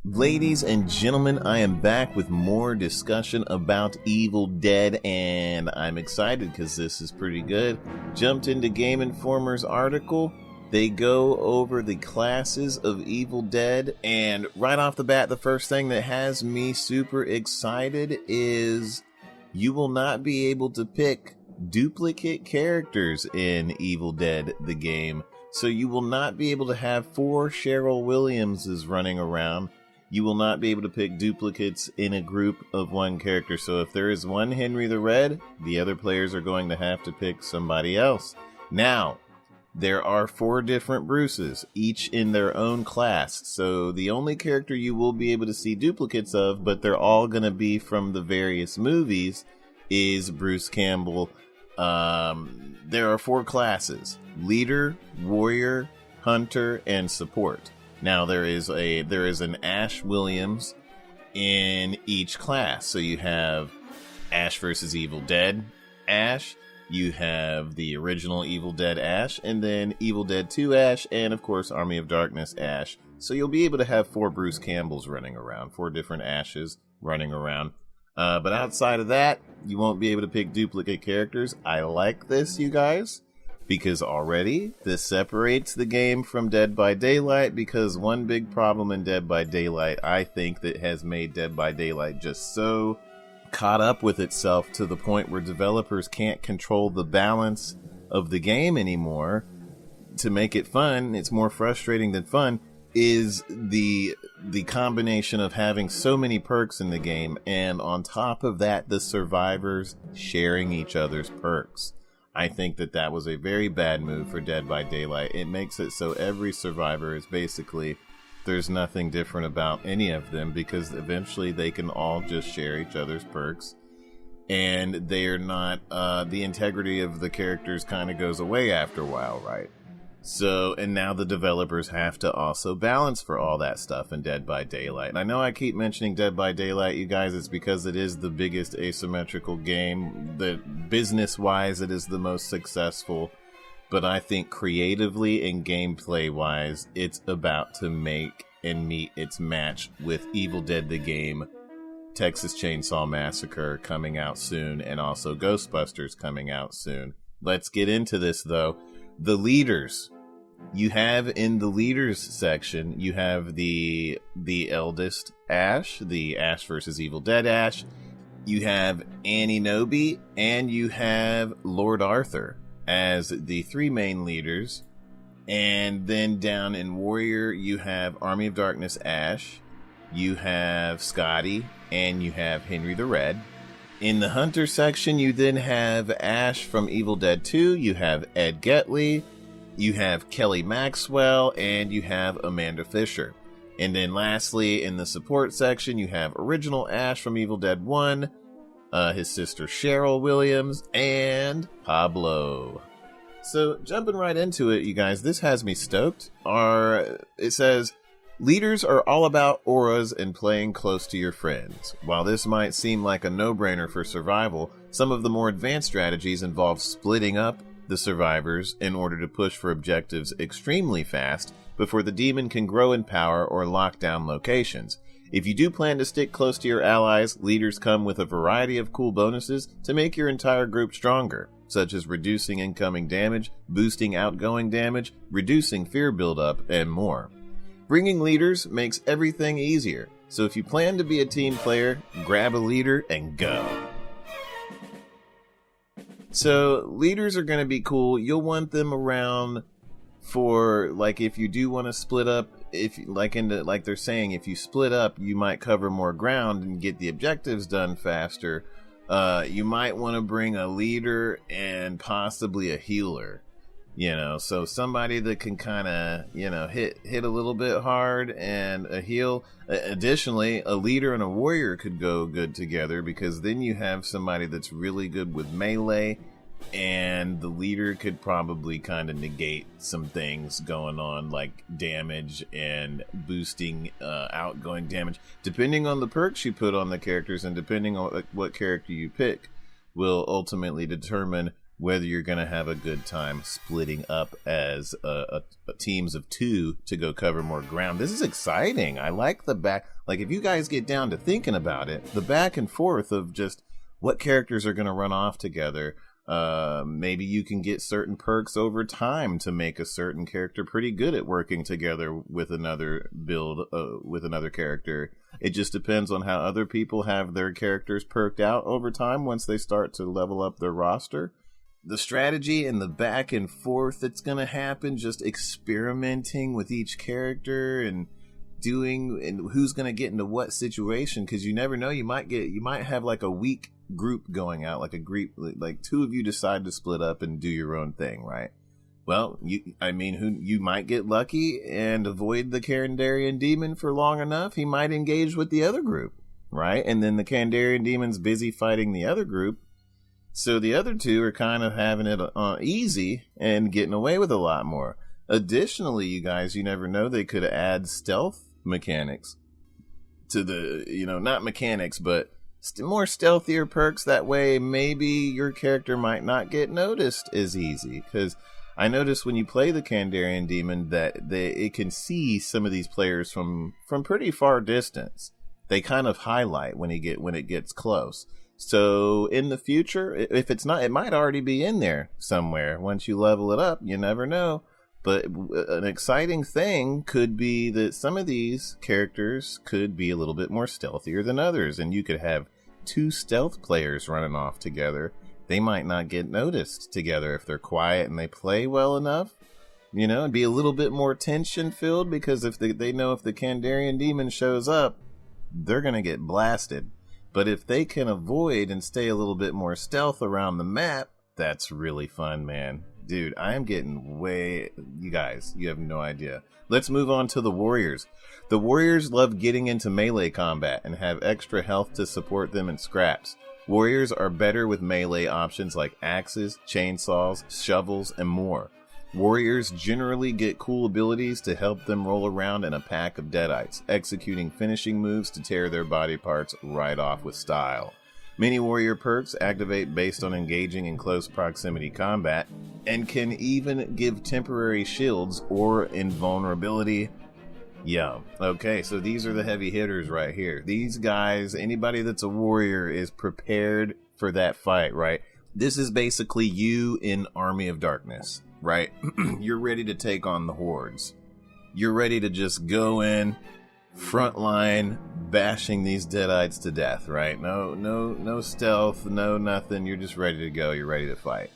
Ladies and gentlemen, I am back with more discussion about Evil Dead, and I'm excited because this is pretty good. Jumped into Game Informer's article. They go over the classes of Evil Dead, and right off the bat, the first thing that has me super excited is you will not be able to pick duplicate characters in Evil Dead, the game. So you will not be able to have 4 Cheryl Williamses running around. You will not be able to pick duplicates in a group of one character. So if there is one Henry the Red, the other players are going to have to pick somebody else. Now, there are 4 different Bruces, each in their own class. So the only character you will be able to see duplicates of, but they're all going to be from the various movies, is Bruce Campbell. There are 4 classes: Leader, Warrior, Hunter, and Support. Now there is an Ash Williams in each class. So you have Ash vs. Evil Dead Ash, you have the original Evil Dead Ash, and then Evil Dead 2 Ash, and of course Army of Darkness Ash. So you'll be able to have 4 Bruce Campbells running around, 4 different Ashes running around. But outside of that, you won't be able to pick duplicate characters. I like this, you guys, because already this separates the game from Dead by Daylight, because one big problem in Dead by Daylight, I think, that has made Dead by Daylight just so caught up with itself to the point where developers can't control the balance of the game anymore to make it fun. It's more frustrating than fun, is the combination of having so many perks in the game, and on top of that, the survivors sharing each other's perks. I think that was a very bad move for Dead by Daylight. It makes it so every survivor is basically, there's nothing different about any of them, because eventually they can all just share each other's perks, and they're not, the integrity of the characters kind of goes away after a while, right? So, and now the developers have to also balance for all that stuff in Dead by Daylight. And I know I keep mentioning Dead by Daylight, you guys, it's because it is the biggest asymmetrical game. That business-wise, it is the most successful. But I think creatively and gameplay-wise, it's about to make and meet its match with Evil Dead the game, Texas Chainsaw Massacre coming out soon, and also Ghostbusters coming out soon. Let's get into this, though. The leaders. You have in the leaders section, you have the eldest Ash, the Ash vs. Evil Dead Ash. You have Annie Nobi, and you have Lord Arthur as the 3 main leaders. And then down in Warrior, you have Army of Darkness Ash, you have Scotty, and you have Henry the Red. In the Hunter section, you then have Ash from Evil Dead 2, you have Ed Getley, you have Kelly Maxwell, and you have Amanda Fisher. And then lastly, in the support section, you have original Ash from Evil Dead 1, his sister Cheryl Williams, and Pablo. So, jumping right into it, you guys, this has me stoked. It says, leaders are all about auras and playing close to your friends. While this might seem like a no-brainer for survival, some of the more advanced strategies involve splitting up the survivors in order to push for objectives extremely fast before the demon can grow in power or lock down locations. If you do plan to stick close to your allies, leaders come with a variety of cool bonuses to make your entire group stronger, such as reducing incoming damage, boosting outgoing damage, reducing fear buildup, and more. Bringing leaders makes everything easier, so if you plan to be a team player, grab a leader and go. So, leaders are going to be cool. You'll want them around for, like, if you do want to split up, like they're saying, if you split up, you might cover more ground and get the objectives done faster. You might want to bring a leader and possibly a healer. So somebody that can kind of, hit a little bit hard, and a heal. Additionally, a leader and a warrior could go good together, because then you have somebody that's really good with melee and the leader could probably kind of negate some things going on, like damage and boosting outgoing damage, depending on the perks you put on the characters, and depending on what character you pick will ultimately determine whether you're going to have a good time splitting up as teams of 2 to go cover more ground. This is exciting. I like the back, like if you guys get down to thinking about it, the back and forth of just what characters are going to run off together. Maybe you can get certain perks over time to make a certain character pretty good at working together with another build, with another character. It just depends on how other people have their characters perked out over time once they start to level up their roster. The strategy and the back and forth that's going to happen, just experimenting with each character and doing, and who's going to get into what situation, because you never know, you might have like a weak group going out, like a group, like 2 of you decide to split up and do your own thing, right? Well, you might get lucky and avoid the Kandarian Demon for long enough. He might engage with the other group, right? And then the Kandarian Demon's busy fighting the other group, so the other 2 are kind of having it easy and getting away with a lot more. Additionally, you guys, you never know, they could add stealth mechanics to the, not mechanics, but more stealthier perks. That way, maybe your character might not get noticed as easy. Because I noticed when you play the Kandarian Demon that it can see some of these players from pretty far distance. They kind of highlight when it gets close. So in the future, if it's not, it might already be in there somewhere. Once you level it up, you never know. But an exciting thing could be that some of these characters could be a little bit more stealthier than others, and you could have 2 stealth players running off together. They might not get noticed together if they're quiet and they play well enough. It'd be a little bit more tension filled, because if they know if the Kandarian Demon shows up, they're going to get blasted. But if they can avoid and stay a little bit more stealth around the map, that's really fun, man. Dude, I am getting you guys, you have no idea. Let's move on to the warriors. The warriors love getting into melee combat and have extra health to support them in scraps. Warriors are better with melee options like axes, chainsaws, shovels, and more. Warriors generally get cool abilities to help them roll around in a pack of deadites, executing finishing moves to tear their body parts right off with style. Many warrior perks activate based on engaging in close proximity combat, and can even give temporary shields or invulnerability. Yeah, okay, so these are the heavy hitters right here. These guys, anybody that's a warrior is prepared for that fight, right? This is basically you in Army of Darkness, right? You're ready to take on the hordes. You're ready to just go in, frontline, bashing these deadites to death, right? No stealth, no nothing. You're just ready to go. You're ready to fight.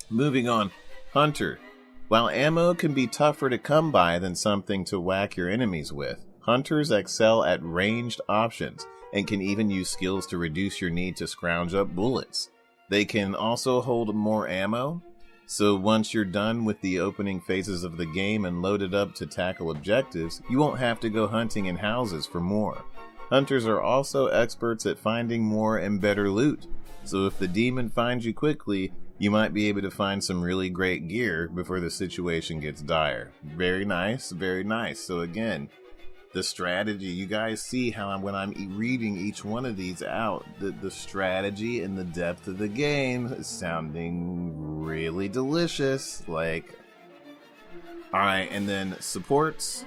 Moving on, Hunter. While ammo can be tougher to come by than something to whack your enemies with, hunters excel at ranged options and can even use skills to reduce your need to scrounge up bullets. They can also hold more ammo, so once you're done with the opening phases of the game and loaded up to tackle objectives, you won't have to go hunting in houses for more. Hunters are also experts at finding more and better loot, so if the demon finds you quickly, you might be able to find some really great gear before the situation gets dire. Very nice, very nice. So again, the strategy, you guys see how when I'm reading each one of these out, the strategy and the depth of the game is sounding really delicious. Like, alright, and then supports.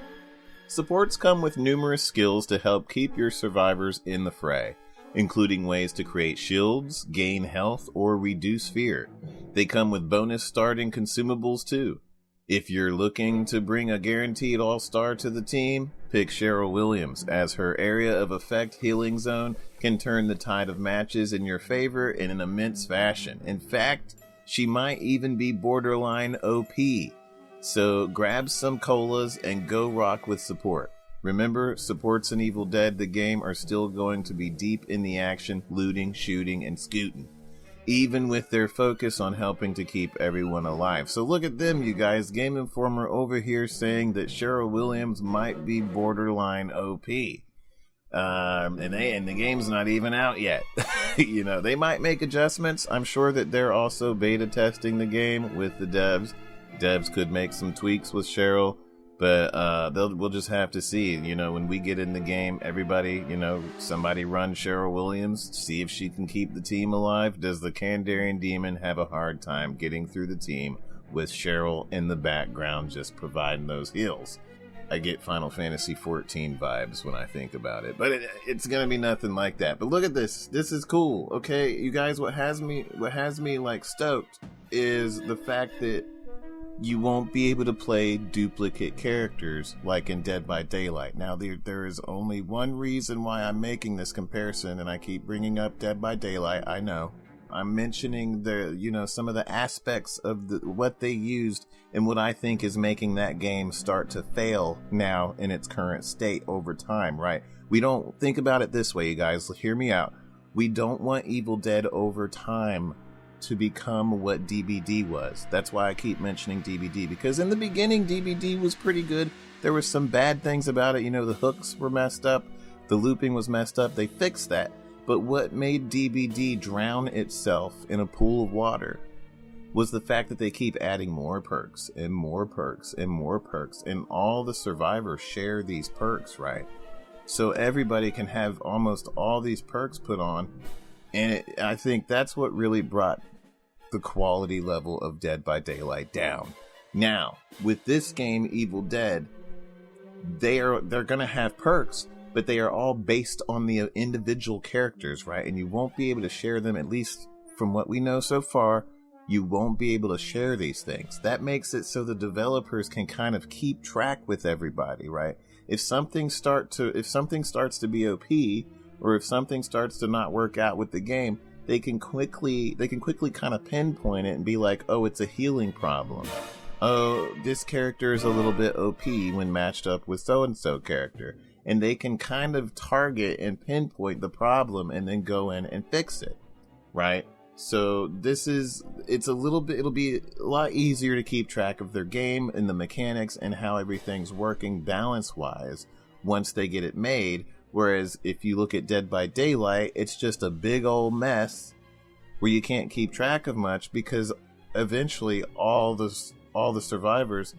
Supports come with numerous skills to help keep your survivors in the fray, including ways to create shields, gain health, or reduce fear. They come with bonus starting consumables too. If you're looking to bring a guaranteed all-star to the team, pick Cheryl Williams, as her area of effect healing zone can turn the tide of matches in your favor in an immense fashion. In fact, she might even be borderline OP. So grab some colas and go rock with support. Remember, supports in Evil Dead the game are still going to be deep in the action, looting, shooting, and scooting, even with their focus on helping to keep everyone alive. So look at them, you guys. Game Informer over here saying that Cheryl Williams might be borderline OP. And the game's not even out yet. You know, they might make adjustments. I'm sure that they're also beta testing the game with the devs. Devs could make some tweaks with Cheryl, but we'll just have to see. You know, when we get in the game, everybody, you know, somebody run Cheryl Williams, see if she can keep the team alive. Does the Kandarian Demon have a hard time getting through the team with Cheryl in the background just providing those heals? I get Final Fantasy 14 vibes when I think about it, but it's gonna be nothing like that. But look at this. This is cool. Okay, you guys, what has me like stoked is the fact that you won't be able to play duplicate characters like in Dead by Daylight. Now, there is only one reason why I'm making this comparison, and I keep bringing up Dead by Daylight. I know. I'm mentioning some of the aspects of what they used and what I think is making that game start to fail now in its current state over time, right? We don't think about it this way, you guys. Hear me out. We don't want Evil Dead over time to become what DBD was. That's why I keep mentioning DBD, because in the beginning, DBD was pretty good. There were some bad things about it. You know, the hooks were messed up. The looping was messed up. They fixed that. But what made DBD drown itself in a pool of water was the fact that they keep adding more perks and more perks and more perks, and all the survivors share these perks, right? So everybody can have almost all these perks put on, and I think that's what really brought the quality level of Dead by Daylight down. Now, with this game, Evil Dead, they're gonna have perks, but they are all based on the individual characters, right? And you won't be able to share them, at least from what we know so far. You won't be able to share these things. That makes it so the developers can kind of keep track with everybody, right? If something starts to be OP, or if something starts to not work out with the game, they can quickly kind of pinpoint it and be like, oh, it's a healing problem. Oh, this character is a little bit OP when matched up with so-and-so character. And they can kind of target and pinpoint the problem and then go in and fix it, right? So it'll be a lot easier to keep track of their game and the mechanics and how everything's working balance-wise once they get it made. Whereas if you look at Dead by Daylight, it's just a big old mess where you can't keep track of much, because eventually all the survivors,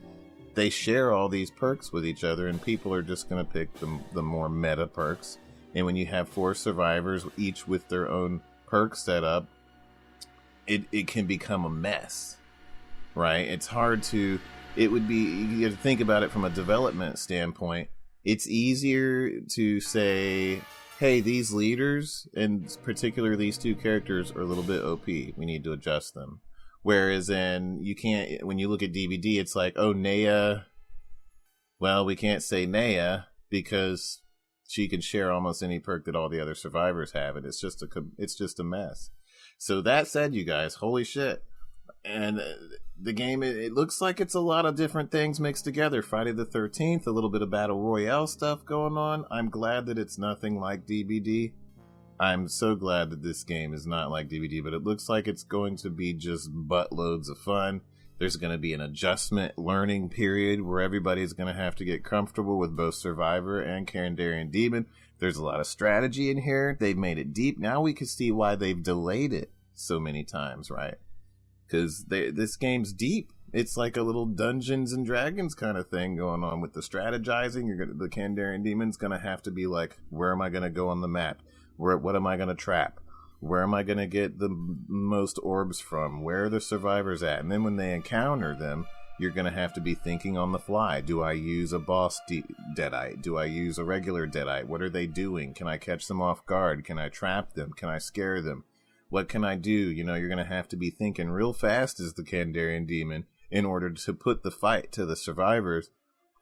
they share all these perks with each other, and people are just going to pick the more meta perks. And when you have 4 survivors, each with their own perk setup, it can become a mess, right? It's hard to, you have to think about it from a development standpoint. It's easier to say, hey, these leaders, and particularly these 2 characters, are a little bit OP. We need to adjust them. Whereas when you look at DBD, it's like, oh, Naya, well, we can't say Naya because she can share almost any perk that all the other survivors have, and it's just a mess. So that said, you guys, holy shit. And the game, it looks like it's a lot of different things mixed together. Friday the 13th, a little bit of Battle Royale stuff going on. I'm glad that it's nothing like DBD. I'm so glad that this game is not like DBD, but it looks like it's going to be just buttloads of fun. There's going to be an adjustment learning period where everybody's going to have to get comfortable with both Survivor and Kandarian Demon. There's a lot of strategy in here. They've made it deep. Now we can see why they've delayed it so many times, right? Because this game's deep. It's like a little Dungeons and Dragons kind of thing going on with the strategizing. The Kandarian Demon's going to have to be like, where am I going to go on the map? What am I going to trap? Where am I going to get the most orbs from? Where are the survivors at? And then when they encounter them, you're going to have to be thinking on the fly. Do I use a boss Deadite? Do I use a regular Deadite? What are they doing? Can I catch them off guard? Can I trap them? Can I scare them? What can I do? You know, you're going to have to be thinking real fast as the Kandarian Demon in order to put the fight to the survivors.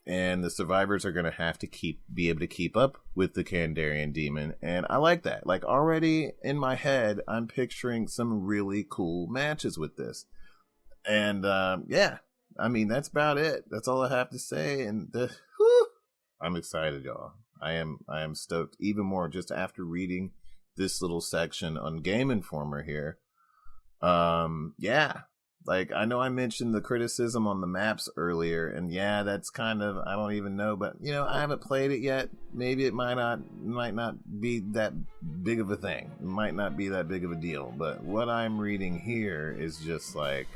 And the survivors are going to have to be able to keep up with the Kandarian Demon. And I like that. Like, already in my head, I'm picturing some really cool matches with this. And yeah, I mean, that's about it. That's all I have to say. And I'm excited, y'all. I am stoked even more just after reading this little section on Game Informer here. Yeah. Like, I know I mentioned the criticism on the maps earlier, and yeah, that's kind of, I don't even know, but you know, I haven't played it yet. Maybe it might not be that big of a thing. It might not be that big of a deal. But what I'm reading here is just like,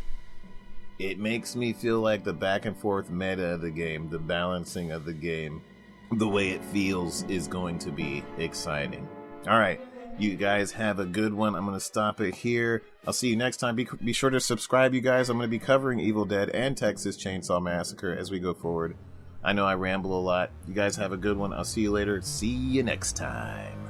it makes me feel like the back and forth meta of the game, the balancing of the game, the way it feels is going to be exciting. All right. You guys have a good one. I'm going to stop it here. I'll see you next time. Be sure to subscribe, you guys. I'm going to be covering Evil Dead and Texas Chainsaw Massacre as we go forward. I know I ramble a lot. You guys have a good one. I'll see you later. See you next time.